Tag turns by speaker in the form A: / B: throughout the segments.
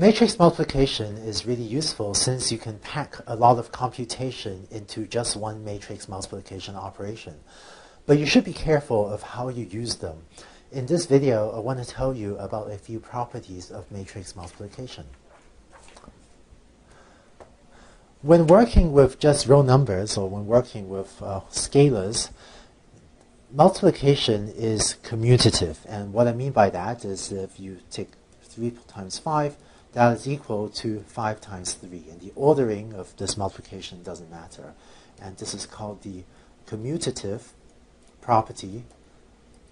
A: Matrix multiplication is really useful since you can pack a lot of computation into just one matrix multiplication operation. But you should be careful of how you use them. In this video, I want to tell you about a few properties of matrix multiplication. When working with just real numbers, or when working with scalars, multiplication is commutative. And what I mean by that is if you take 3 times 5, that is equal to 5 times 3. And the ordering of this multiplication doesn't matter. And this is called the commutative property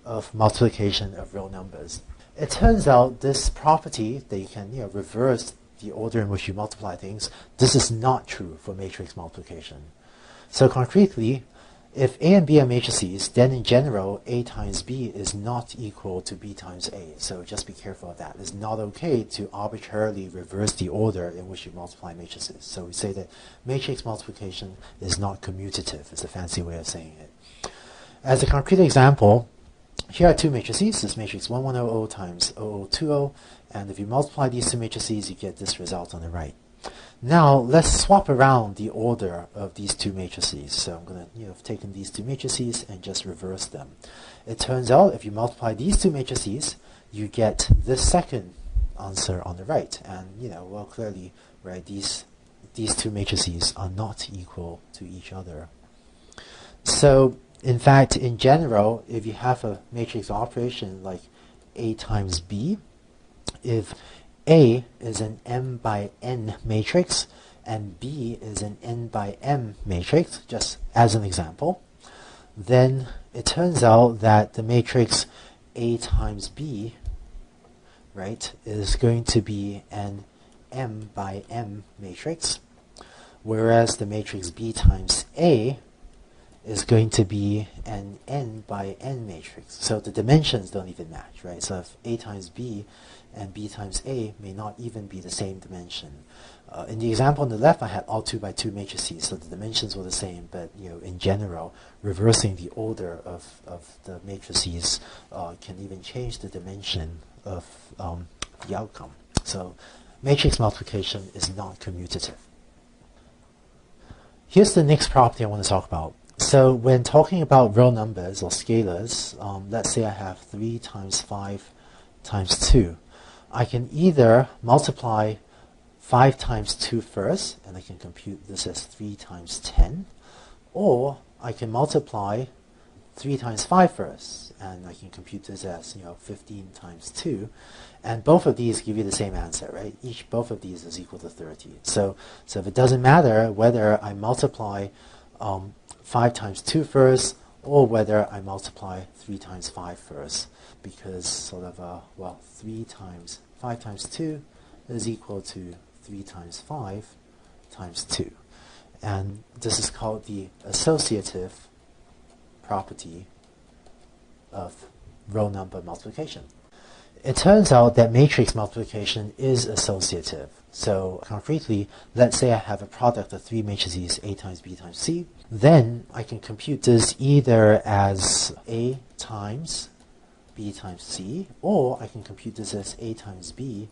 A: of multiplication of real numbers. It turns out this property that you can reverse the order in which you multiply things, this is not true for matrix multiplication. So concretely, if A and B are matrices, then in general, A times B is not equal to B times A. So just be careful of that. It's not okay to arbitrarily reverse the order in which you multiply matrices. So we say that matrix multiplication is not commutative. It's a fancy way of saying it. As a concrete example, here are two matrices. This matrix 1100 times 0020. And if you multiply these two matrices, you get this result on the right. Now let's swap around the order of these two matrices. So I'm going to have taken these two matrices and just reverse them. It turns out if you multiply these two matrices, you get this second answer on the right. And well, clearly, right, these two matrices are not equal to each other. So in fact, in general, if you have a matrix operation like A times B, if A is an m by n matrix and B is an n by m matrix, just as an example, then it turns out that the matrix A times B, right, is going to be an m by m matrix, whereas the matrix B times A is going to be an n by n matrix. So the dimensions don't even match, right? So if A times B and B times A may not even be the same dimension. In the example on the left, I had all 2 by 2 matrices, so the dimensions were the same, but in general, reversing the order of the matrices can even change the dimension of the outcome. So matrix multiplication is not commutative. Here's the next property I want to talk about. So when talking about real numbers or scalars, let's say I have 3 times 5 times 2. I can either multiply 5 times 2 first, and I can compute this as 3 times 10, or I can multiply 3 times 5 first, and I can compute this as 15 times 2, and both of these give you the same answer, right? Both of these is equal to 30. So if it doesn't matter whether I multiply 5 times 2 first, or whether I multiply 3 times 5 first, because sort of, 5 times 2 is equal to 3 times 5 times 2. And this is called the associative property of real number multiplication. It turns out that matrix multiplication is associative. So concretely, let's say I have a product of 3 matrices, A times B times C. Then I can compute this either as A times B times C, or I can compute this as A times B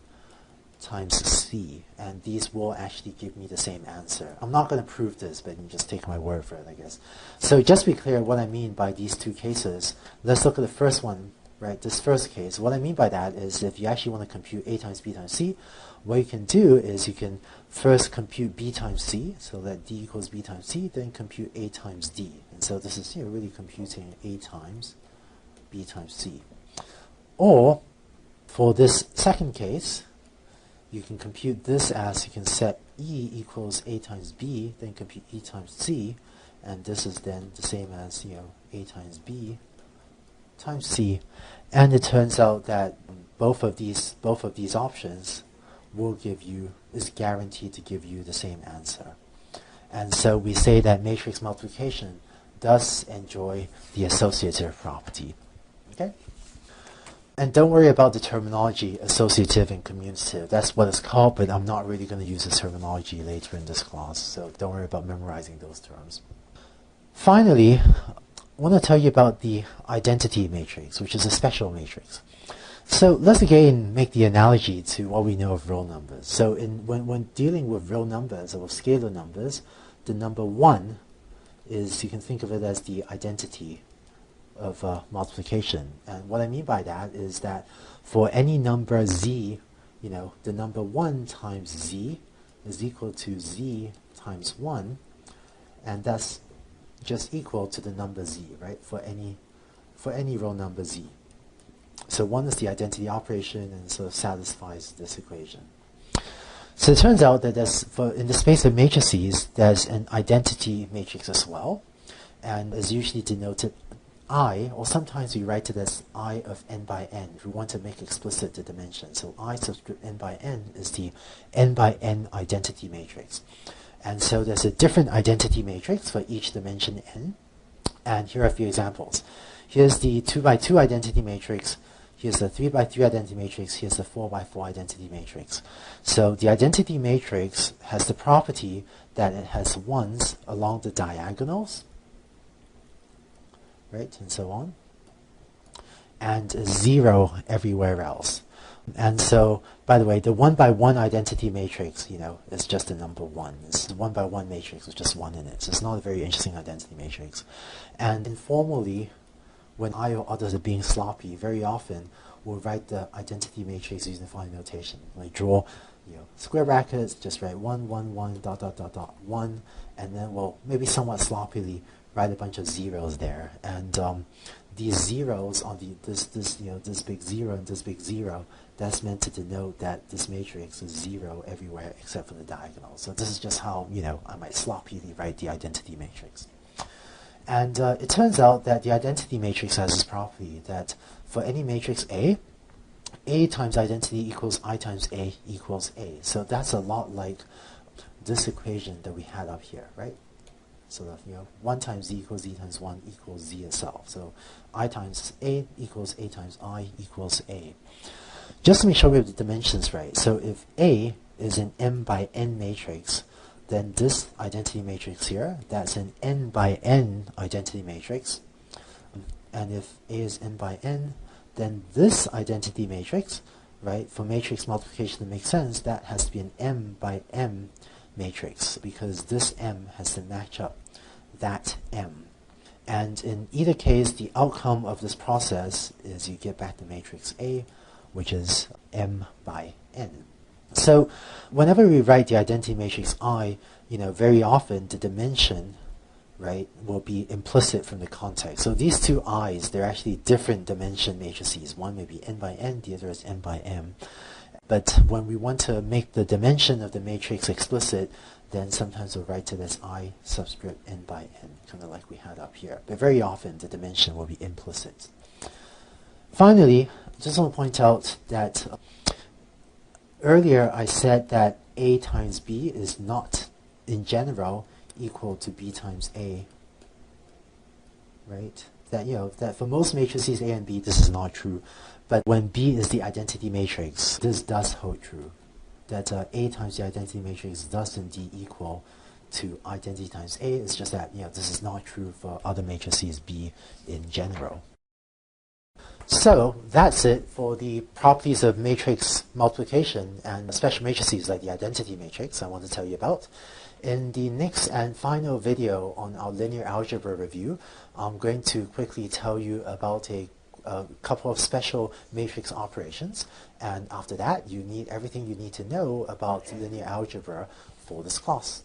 A: times C. And these will actually give me the same answer. I'm not going to prove this, but you can just take my word for it, I guess. So just to be clear what I mean by these two cases, let's look at the first one. Right, this first case, what I mean by that is if you actually want to compute A times B times C, what you can do is you can first compute B times C, so that D equals B times C, then compute A times D. And so this is really computing A times B times C. Or, for this second case, you can compute this as you can set E equals A times B, then compute E times C, and this is then the same as A times B times C, and it turns out that both of these options is guaranteed to give you the same answer. And so we say that matrix multiplication does enjoy the associative property. Okay? And don't worry about the terminology associative and commutative. That's what it's called, but I'm not really going to use this terminology later in this class, so don't worry about memorizing those terms. Finally, I want to tell you about the identity matrix, which is a special matrix. So let's again make the analogy to what we know of real numbers. So when dealing with real numbers or with scalar numbers, the number 1 is, you can think of it as the identity of multiplication. And what I mean by that is that for any number z, the number 1 times z is equal to z times 1, and that's just equal to the number z, right? For any real number z. So 1 is the identity operation and sort of satisfies this equation. So it turns out that in the space of matrices, there's an identity matrix as well, and is usually denoted I, or sometimes we write it as I of n by n if we want to make explicit the dimension. So I subscript n by n is the n by n identity matrix. And so there's a different identity matrix for each dimension n. And here are a few examples. Here's the 2 by 2 identity matrix. Here's the 3 by 3 identity matrix. Here's the 4 by 4 identity matrix. So the identity matrix has the property that it has 1s along the diagonals, right, and so on, and 0 everywhere else. And so, by the way, the 1 by 1 identity matrix, is just the number 1. It's the 1 by 1 matrix with just 1 in it. So it's not a very interesting identity matrix. And informally, when I or others are being sloppy, very often we'll write the identity matrix using Finite notation. Like draw, square brackets, just write 1, 1, 1, dot, dot, dot, dot, 1, and then we'll maybe somewhat sloppily write a bunch of zeros there. And these zeros on this big 0 and this big 0, that's meant to denote that this matrix is 0 everywhere except for the diagonal. So this is just how, I might sloppily write the identity matrix. And it turns out that the identity matrix has this property that for any matrix A times identity equals I times A equals A. So that's a lot like this equation that we had up here, right? So that, 1 times z equals z times 1 equals z itself. So I times A equals A times I equals A. Just to make sure we have the dimensions right. So if A is an m by n matrix, then this identity matrix here, that's an n by n identity matrix. And if A is n by n, then this identity matrix, right, for matrix multiplication to make sense, that has to be an m by m matrix, because this m has to match up that m. And in either case, the outcome of this process is you get back the matrix A, which is m by n. So whenever we write the identity matrix I, very often the dimension, right, will be implicit from the context. So these two i's, they're actually different dimension matrices. One may be n by n, the other is n by m. But when we want to make the dimension of the matrix explicit, then sometimes we'll write it as I subscript n by n, kind of like we had up here. But very often the dimension will be implicit. Finally, I just want to point out that earlier I said that A times B is not, in general, equal to B times A, right? That, that for most matrices A and B, this is not true. But when B is the identity matrix, this does hold true. That A times the identity matrix does indeed equal to identity times A. It's just that, this is not true for other matrices B in general. So that's it for the properties of matrix multiplication and special matrices like the identity matrix I want to tell you about. In the next and final video on our linear algebra review, I'm going to quickly tell you about a couple of special matrix operations, and after that you need everything you need to know about linear algebra for this class.